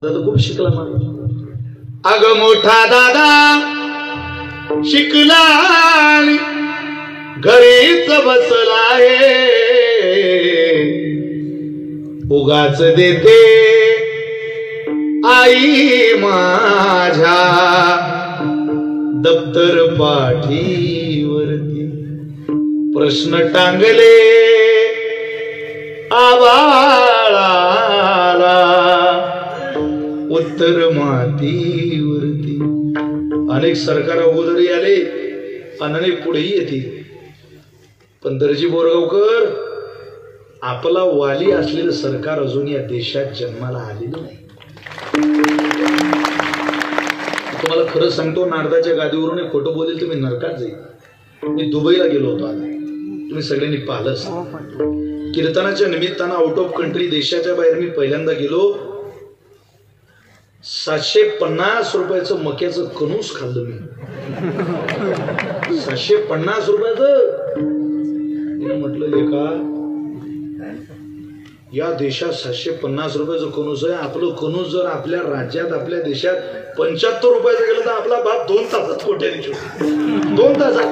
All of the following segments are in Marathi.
दादा खूप शिकला मला. अग मोठा दादा शिकला घरीच बसला आहे, उगाच देते आई माझ्या दप्तर पाठीवरती प्रश्न टांगले आबाळाला उत्तर मातीवरती. अनेक सरकार अगोदरी आले अनेक पुढेही येतील, पण दर्जी बोरगावकर आपला वाली असलेलं सरकार अजून या देशात जन्माला आलेलं नाही. तुम्हाला खरं सांगतो, नारदाच्या गादीवरून एक खोटं बोलेल तुम्ही नरकात जाईल. मी दुबईला गेलो होतो, आता तुम्ही सगळ्यांनी पाहिलंच. कीर्तनाच्या निमित्तानं आउट ऑफ कंट्री देशाच्या बाहेर मी पहिल्यांदा गेलो. 750 रुपयाचं मक्याचं कणूस खाल्लं मी. 750 रुपयाचं. म्हटलं लेका, या देशात 750 रुपयाचं कणूस आहे. आपलं कणूस जर आपल्या राज्यात आपल्या देशात 75 रुपयाचं गेलं तर आपला बाप 2 तासात कोट्याने ठेवतो. 2 तासात.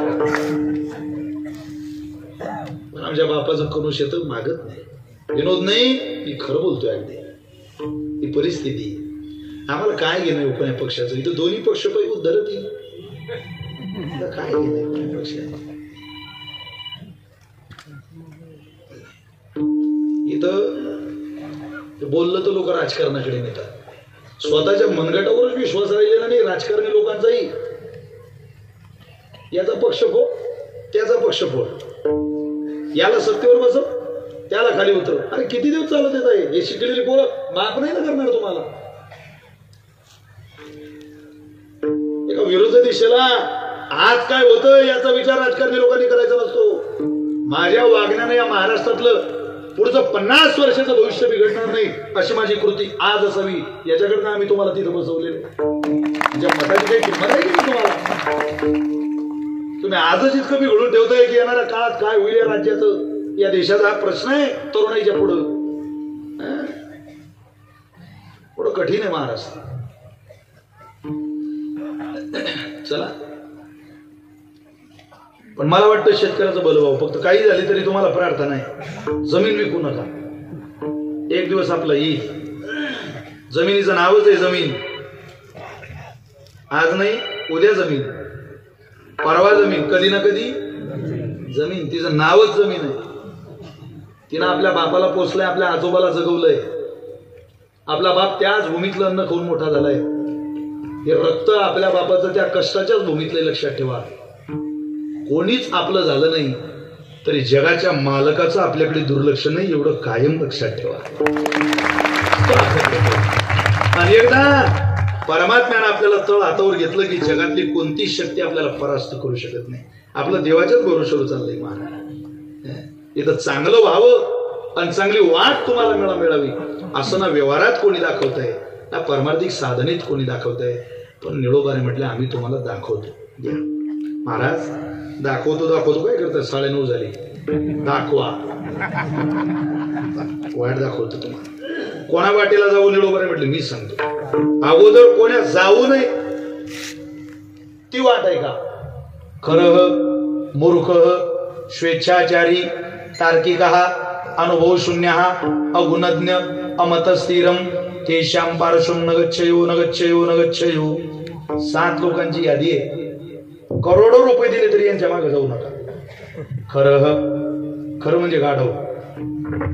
आमच्या बापाचं कणूस येतं मागत नाही. विनोद नाही, मी खरं बोलतोय. अगदी ही परिस्थिती. आम्हाला काय घेणं कोण्या पक्षाचं? इथं दोन्ही पक्ष पैकी उद्धरत येईल. काय घेणं कोण्या पक्षाचं? इथं बोललं तर लोक राजकारणाकडे नेतात. स्वतःच्या मनगटावरच विश्वास राहिलेला नाही राजकारणी लोकांचाही. याचा पक्ष फोड, त्याचा पक्ष फोड. याला सत्तेवर बसव, त्याला खाली उतर. अरे किती दिवस चालत येत आहे? हे शिकलेली पोरं माफ नाही ना करणार तुम्हाला. एका विरोधी दिशेला आज काय होतं याचा विचार राजकारणी लोकांनी करायचा नसतो. माझ्या वागण्याने या महाराष्ट्रातलं पुढचं 50 वर्षाचं भविष्य बिघडणार नाही अशी माझी कृती आज असावी, याच्याकडनं आम्ही तुम्हाला तिथं बसवलेलं. तुमच्या मताची काही किंमत आहे की तुम्हाला? तुम्ही आजच इतकं बिघडून ठेवताय की येणाऱ्या काळात काय होईल या राज्याचं, या देशाचा हा प्रश्न आहे तरुणाईच्या पुढं. पुढं कठीण आहे महाराष्ट्र. चला, पण मला वाटतं शेतकऱ्याचं बल व्हावं. फक्त काही झाली तरी तुम्हाला प्रार्थना आहे, जमीन विकू नका. एक दिवस आपला येईल. जमिनीचं नावच आहे जमीन. आज नाही उद्या जमीन, परवा जमीन, कधी ना कधी जमीन. तिचं नावच जमीन आहे. तिनं आपल्या बापाला पोसलंय, आपल्या आजोबाला जगवलंय. आपला बाप त्याच भूमीतलं अन्न खाऊन मोठा झालाय. हे रक्त आपल्या बापाचं त्या कष्टाच्याच भूमीतलं. लक्षात ठेवा, कोणीच आपलं झालं नाही तरी जगाच्या मालकाचं आपल्याकडे दुर्लक्ष नाही, एवढं कायम लक्षात ठेवा. आणि एकदा परमात्म्यानं आपल्याला तळ हातावर घेतलं की जगातली कोणती शक्ती आपल्याला परास्त करू शकत नाही. आपलं देवाच्याच भरोश्यावर चाललंय महाराज. इथं चांगलं व्हावं आणि चांगली वाट तुम्हाला मिळावी असं ना व्यवहारात कोणी दाखवतंय, ना परमार्थिक साधनेत कोणी दाखवतंय. पण निळोबाने म्हटलं आम्ही तुम्हाला दाखवतो. महाराज दाखवतो काय करतात? 9:30 झाली. दाखवा, वाट दाखवतो तुम्हाला. कोणा वाटेला जाऊ? निळोबाने म्हटलं मी सांगतो. अगोदर कोण्या जाऊ नये ती वाट आहे का? खरं मूर्ख स्वेच्छाचारी तार्किक अनुभव शून्य अगुणज्ञ अमतस्थिरम तेषां पार्श्वं न गच्छयो न गच्छयो न गच्छयो. 7 लोकांची यादी आहे. करोडो रुपये दिले तरी यांच्या मागे जाऊ नका. खरं म्हणजे गाढव,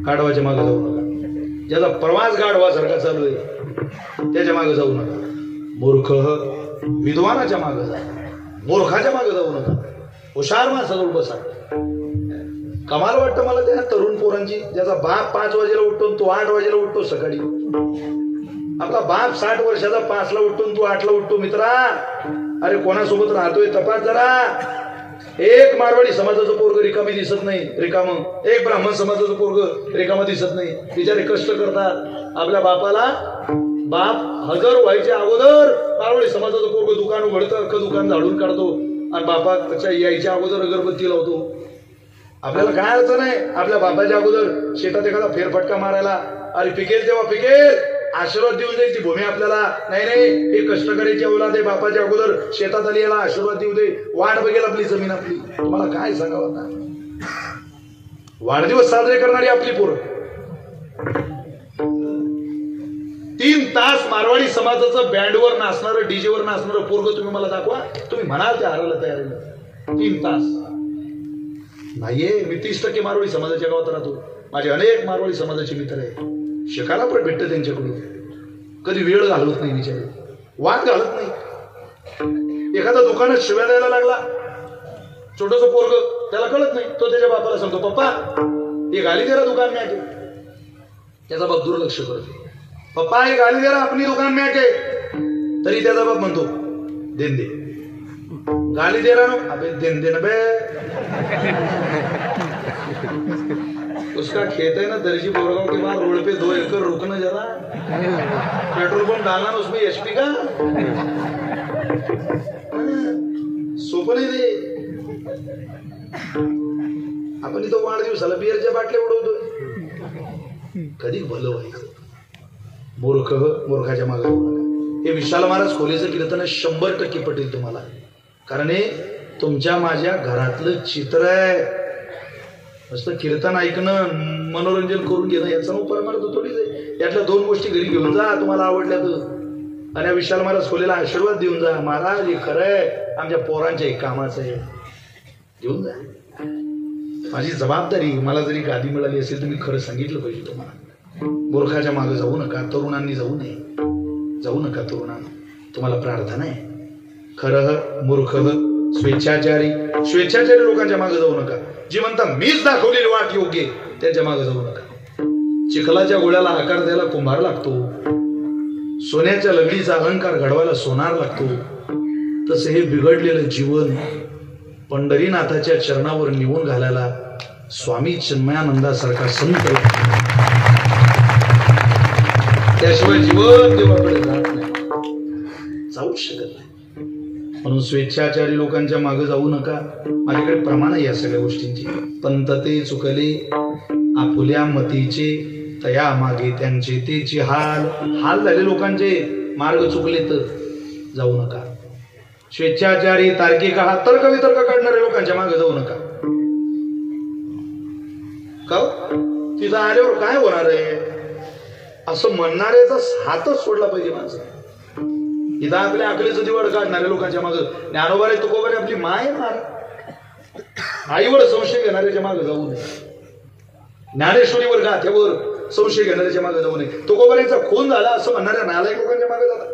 गाढवाच्या मागे जाऊ नका. ज्याचा प्रवास गाढवासारखा चालू आहे त्याच्या मागे जाऊ नका. मूर्ख विद्वानाच्या मागे जा, मूर्खाच्या मागे जाऊ नका. हुशार माणसाजवळ बसा. कमाल वाटतं मला त्या तरुण पोरांची, ज्याचा बाप 5 वाजेला उठतो तो 8 वाजेला उठतो सकाळी. आपला बाप 60 वर्षाचा 5 ला उठतो तू 8 ला उठतो. मित्रा, अरे कोणासोबत राहतोय तपास जरा. एक मारवाडी समाजाचं पोरग रिकामी दिसत नाही, रिकाम. एक ब्राह्मण समाजाचं पोरग रिकाम दिसत नाही. बिचारे कष्ट करतात. आपल्या बापाला बाप हजर व्हायच्या अगोदर मारवाडी समाजाचं पोरग दुकान उघडतं, दुकान झाडून काढतो आणि बापाच्या यायच्या अगोदर अगरबत्ती लावतो. आपल्याला काय अडचण आहे आपल्या बापाच्या अगोदर शेतात एखादा फेरफटका मारायला? अरे पिकेल तेव्हा पिकेल, आशीर्वाद देऊन जाईल ती भूमी आपल्याला. नाही नाही, हे कष्टकरीची औलाद आहे, बापाच्या अगोदर शेतात आली, याला आशीर्वाद देऊ दे. वाट बघेल आपली जमीन. आपली तुम्हाला काय सांगावं आता. वाढदिवस साजरे करणारी आपली पोरं 3 तास मारवाडी समाजाचं बँडवर नाचणारं, डीजेवर नाचणारं पोरग तुम्ही मला दाखवा. तुम्ही म्हणाल त्या हाराला तयार आहे. 3 तास नाहीये. मी 30% मारवाडी समाजाच्या गावात राहतो. माझे अनेक मारवाडी समाजाचे मित्र आहे. शिकायला पण भेटतं त्यांच्याकडून. कधी वेळ घालवत नाही, विचार वाद घालत नाही. एखादा दुकानात शिव्या द्यायला लागला, छोटस पोरग, त्याला कळत नाही, तो त्याच्या बापाला सांगतो, पप्पा हे गाली दे दुकान में आके. त्याचा बाप दुर्लक्ष करतो. पप्पा हे गाली दे आपली दुकान में आके. तरी त्याचा बाप म्हणतो, देन दे. गाली दे रहा ना, अबे देन दे ना बे. उसका खेत है ना दर्जी बोरगांव के बाद रोड पे 2 एकड़, रुकना जरा, पेट्रोल पंप डालना उसमें एचपी का. सोपं नाही दे. आपण इथं वाढदिवसाला बिअरच्या बाटल्या उडवतोय. कधी भलं व्हायचं. मूर्ख मूर्खाच्या मागे जाऊ नका. हे विशाल महाराज खोलेचं कीर्तन 100% पटेल तुम्हाला. कारण हे तुमच्या माझ्या घरातलं चित्र आहे. नुसतं कीर्तन ऐकणं, मनोरंजन करून घेणं याचा परमार्थ थोडीच आहे. यातल्या 2 गोष्टी घरी घेऊन जा तुम्हाला आवडल्या तर. आणि विशाल महाराज खोलेला आशीर्वाद देऊन जा. महाराज हे खरं आहे, आमच्या पोरांच्या एक कामाचं आहे, देऊन जा. माझी जबाबदारी. मला जरी गादी मिळाली असेल तर मी खरं सांगितलं पाहिजे तुम्हाला. मूर्खाच्या मागे जाऊ नका. तरुणांनी जाऊ नये. जाऊ नका तरुणांना. तुम्हाला प्रार्थना आहे. खरं मूर्ख स्वेच्छाचारी लोकांच्या मागे जाऊ नका. जी म्हणता मीच दाखवलेली वाट योग्य, त्यांच्या मागे जाऊ नका. चिखलाच्या गोळ्याला आकार द्यायला कुंभार लागतो. सोन्याच्या लगडीचा अलंकार घडवायला सोनार लागतो. तसे हे बिघडलेलं जीवन पंढरीनाथाच्या चरणावर निवून घालायला स्वामी चिन्मयानंदासारखा संत, त्याशिवाय जीवन देवाकडे जात नाही, जाऊच शकत नाही. म्हणून स्वेच्छाचारी लोकांच्या मागे जाऊ नका. माझ्याकडे प्रमाण आहे या सगळ्या गोष्टींची. पंत ते चुकले आपुल्या मतीचे, तया मागे त्यांचे तेचे हाल झाले. लोकांचे मार्ग चुकले तर जाऊ नका. स्वेच्छाचारी तार्किक तर्क वितर्क काढणाऱ्या लोकांच्या मागे जाऊ नका. का तिथं आल्यावर काय होणार आहे असं म्हणणाऱ्याचा हातच सोडला पाहिजे माणसं. इथं आपल्या अकलेचं दिवड काढणाऱ्या लोकांच्या मागे, ज्ञानोबारे तुकोबारे आपली माय मार, आईवर संशय घेणाऱ्याच्या मागे जाऊ नये. ज्ञानेश्वरीवर गाथ्यावर संशय घेणाऱ्याच्या मागे जाऊ नये. तुकोबाऱ्यांचा खून झाला असं म्हणणाऱ्या नालायक लोकांच्या मागे जातात.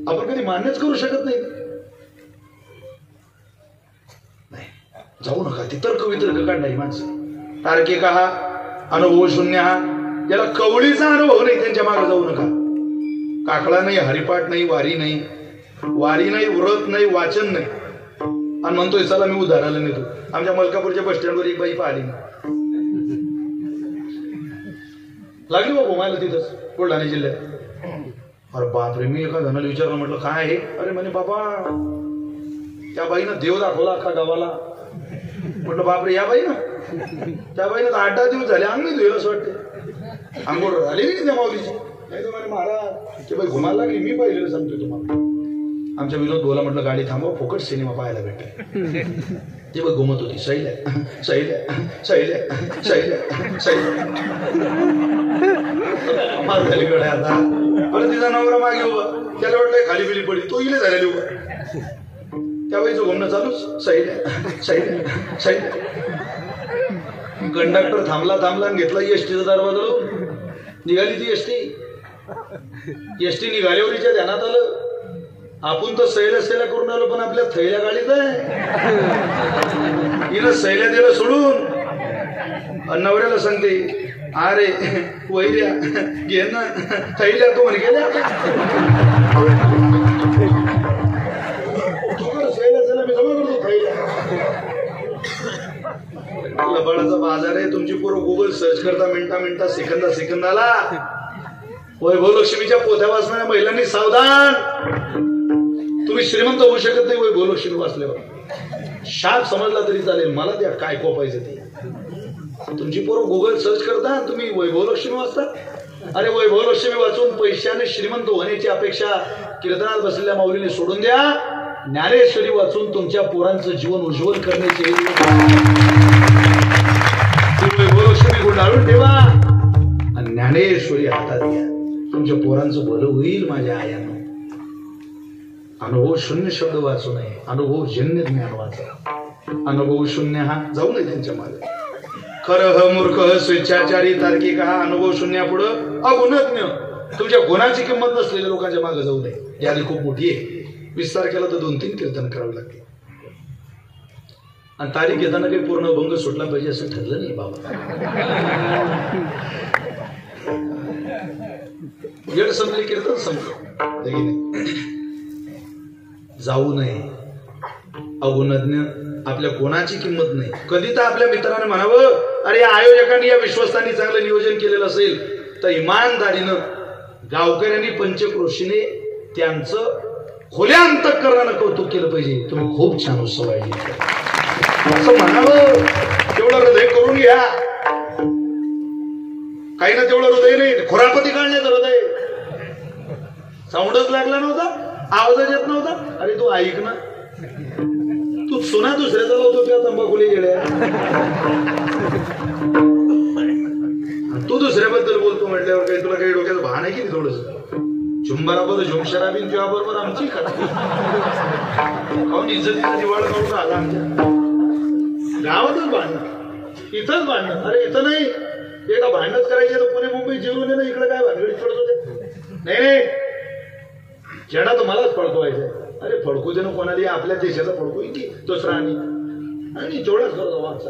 आपण कधी मान्यच करू शकत नाही. जाऊ नका. ती तर्क वितर्क काढणारी माणसं, तार्किक अनुभव शून्य, ज्याला कवळीचा अनुभव नाही, त्यांच्या मागे जाऊ नका. काकळा नाही, हरिपाठ नाही, वारी नाही, व्रत नाही, वाचन नाही, आणि म्हणतोय चला मी उधाराला नेतो. आमच्या मलकापूरच्या बस स्टँडवर एक बाई पाहिली, लागली बाबू मला तिथंच बुलढाणा जिल्ह्यात. अरे बापरे, मी एका जणाला विचारलं, म्हटलं काय आहे? अरे म्हणे बाबा त्या बाईनं देव दाखवला अख्खा गावाला. म्हटलं बापरे, या बाई ना, त्या बाईनं 8-10 दिवस झाले अंग नाही धुयला असं वाटते. अंघोळ झाली नाही त्या माऊलीची. नाही तर म्हणे महाराज ते बाई घुमायला लागली. मी पाहिलेलं सांगतो तुम्हाला. आमच्या विनोद बोला, म्हटलं गाडी थांबवा, फुकट सिनेमा पाहायला भेटते. ते बघ घुमत होती, सैल्या झाली कडे आता. बरं तिचा नवरा मागे उभा, त्याला वाटलं खाली बिली पडली, तो इले झालेली उभा. त्या बाईचं घुमणं चालूच, सैल्या. कंडक्टर थांबला आणि घेतला एसटीचा दरवाजा, निघाली ती एसटी निघाल्यावरीच्या ध्यानात आलं, आपण तर सैल्या करून आलो, पण आपल्या थैल्या गाडीत आहे. हिनं सैल्या दिलं सोडून, नवऱ्याला सांगते, अरे वैर्या घे ना थैल्या, तो म्हणे गेल्या सैल्या मी जमा करतो थैल्या. लबाडाचा बाजार आहे. तुमची पोरं गुगल सर्च करता मिनिटा सेकंदाला. वैभव लक्ष्मीच्या पोथ्या वाचणाऱ्या महिलांनी सावधान. तुम्ही श्रीमंत होऊ शकत नाही वैभव लक्ष्मी वाचल्यावर. शाप समजला तरी चालेल, मला त्या काय कोपायचं ते. तुमची पोरं गुगल सर्च करता, तुम्ही वैभव लक्ष्मी वाचता. अरे वैभवलक्ष्मी वाचून पैशाने श्रीमंत होण्याची अपेक्षा कीर्तनात बसलेल्या माऊलीने सोडून द्या. ज्ञानेश्वरी वाचून तुमच्या पोरांचं जीवन उज्ज्वल करण्याची वैभवलक्ष्मी गुंडाळून ठेवा आणि ज्ञानेश्वरी हातात घ्या. तुमच्या पोरांचं भलं होईल. माझ्या आयानं अनुभव शून्य शब्द वाचू नये, अनुभव जन्य ज्ञान वाचा. अनुभव शून्य हा जाऊ नये त्यांच्या मागे. खरं मूर्ख स्वेच्छाचारी तार्किक हा अनुभव शून्यापुढं अगुणज्ञ. तुमच्या गुणाची किंमत नसलेल्या लोकांच्या मागे जाऊ नये. यादी खूप मोठी आहे. विस्तार केला तर 2-3 कीर्तन करावे लागते. आणि तारीख घेताना काही पूर्ण भंग सुटला पाहिजे असं ठरलं नाही बाबा. येड संपले कीर्तन संपलं. जाऊ नये. अगुणज्ञ आपल्या कोणाची किंमत नाही. कधी तर आपल्या मित्राने म्हणावं, अरे या आयोजकांनी या विश्वस्तांनी चांगलं नियोजन केलेलं असेल तर इमानदारीनं गावकऱ्यांनी पंचक्रोशीने त्यांचं खोल्या अंतःकरणानं कौतुक केलं पाहिजे. तुम्ही खूप छान उत्सव आहे असं म्हणावं. तेवढं हृदय करून घ्या. काही ना तेवढं हृदय नाही, खोरापती काढण्याचं हृदय. साऊंडच लागला नव्हता, आवाजच येत नव्हता. अरे तू ऐक ना, तू सुना दुसऱ्याचा लावतो त्या तंबाखुली गेल्या. तू दुसऱ्याबद्दल बोलतो म्हटल्यावर काही तुला काही डोक्यात भान आहे की थोडस. झुंबराबर झुमशराबीन तुझ्या बरोबर आमची खाऊन इज्जतीचा दिवाळ काढून आला. आमच्या गावातच भांडण, इथंच भांडण. अरे इथं नाही, एका भांडणच करायचे तर पुणे मुंबई जीवन ना इकडे काय भानगडीत पडत होते. नाही जेडा तर मलाच फडकवायचंय. अरे फडकू दे ना कोणाला, आपल्या देशाचा फडकू की दुसरा आणि तेवढाच करतो वाचा.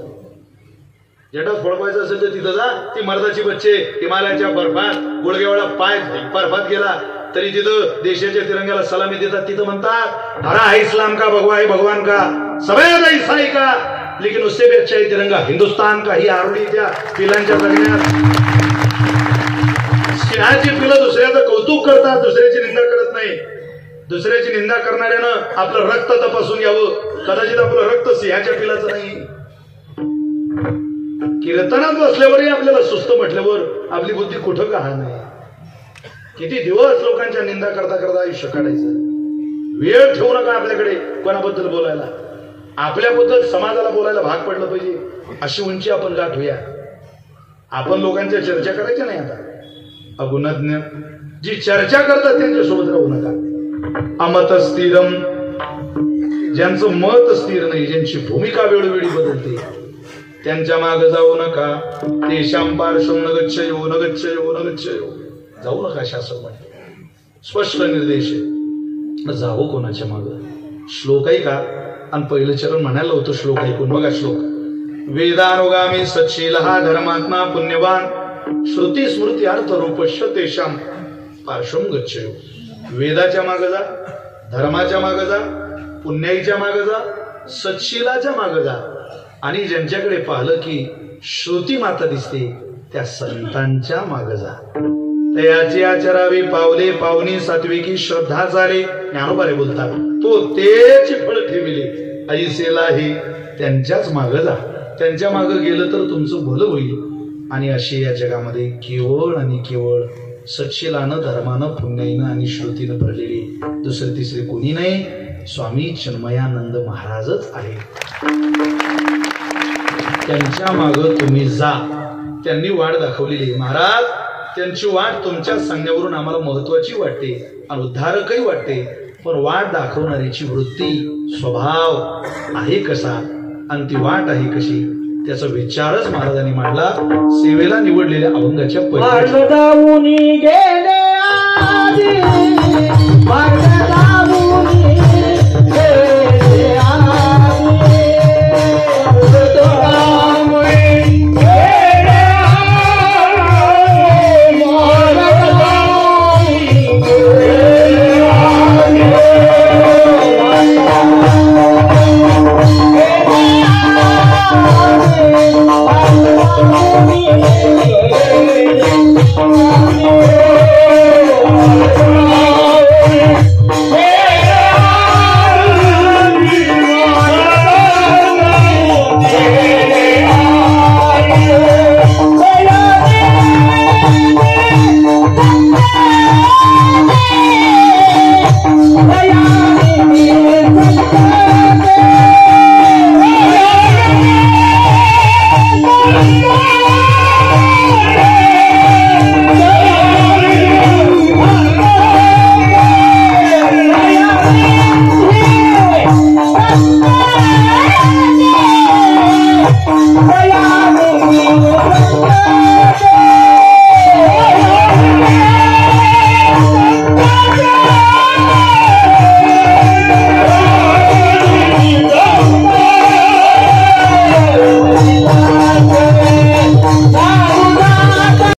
जेटाच फडकवायचं असेल तर तिथं जा. ती मर्दाची बच्चे हिमालयाच्या बर्फात गुडघेवाडा पाय बर्फात गेला तरी तिथं देशाच्या तिरंग्याला सलामी देतात. तिथं म्हणतात हरा है इस्लाम का, भगवा है भगवान का, सफेद है ईसाई का, लेकिन उससे भी अच्छा है तिरंगा हिंदुस्तान का. ही आरोडी त्या पिलांच्या दरम्यान सिंहाची पिलं दुसऱ्याचं कौतुक करतात, दुसऱ्याची निंदा करत नाही. दुसऱ्याची निंदा करणाऱ्यानं आपलं रक्त तपासून यावं. कदाचित आपलं रक्त सिंहाच्या पिलाचं नाही. कीर्तनात बसल्यावरही आपल्याला सुस्त म्हटल्यावर आपली बुद्धी कुठं का नाही. किती दिवस लोकांच्या निंदा करता करता आयुष्य काढायचं. वेळ ठेवू नका आपल्याकडे कोणाबद्दल बोलायला. आपल्याबद्दल समाजाला बोलायला भाग पडलं पाहिजे अशी उंची आपण गाठूया. आपण लोकांच्या चर्चा करायच्या नाही. आता अगुणज्ञ जी चर्चा करतात त्यांच्यासोबत राहू नका. अमत स्थिरम, ज्यांचं मत स्थिर नाही, ज्यांची भूमिका वेळोवेळी बदलते त्यांच्या मागे जाऊ नका. तेषां पार्श्वं न गच्छयो न गच्छयो न गच्छयो. जाऊ नका शास्त्र म्हणते. स्पष्ट निर्देश आहे. जावं कोणाच्या मागे. श्लोक आहे का? आणि पहिलं चरण म्हणायला होतं श्लोक ऐकून बघा. श्लोक वेदानुगामी सच्शील हा धर्मात्मा पुण्यवान श्रुती स्मृती अर्थ रूपश्य तेषां पार्श्वं गच्छयो. वेदाच्या मागे जा, धर्माच्या मागे जा, पुण्याईच्या मागे जा, सच्शीलाच्या मागे जा. आणि ज्यांच्याकडे पाहिलं की श्रुती माता दिसते त्या संतांच्या मागे जा. तयाची आचरावी पावले पावनी सात्विकी श्रद्धा झाले. ज्ञानोबारे बोलतात तो तेच फळ ठेविले ऐसेला हे त्यांच्याच मागे जा. त्यांच्या मागे गेलं तर तुमचं भलं होईल. आणि अशी या जगामध्ये केवळ आणि केवळ सच्शीलानं धर्मानं पुण्याईनं आणि श्रुतीनं भरलेली दुसरे तिसरे कोणी नाही. स्वामी चिन्मयानंद महाराजच आहे. त्यांच्या मागे तुम्ही जा. त्यांनी वाट दाखवलेली. महाराज त्यांची वाट तुमच्या सांगण्यावरून आम्हाला महत्वाची वाटते आणि उद्धारकही वाटते. पण वाट दाखवणारीची वृत्ती स्वभाव आहे कसा आणि ती वाट आहे कशी त्याचा विचारच महाराजांनी मांडला सेवेला निवडलेल्या अभंगाच्या Oh,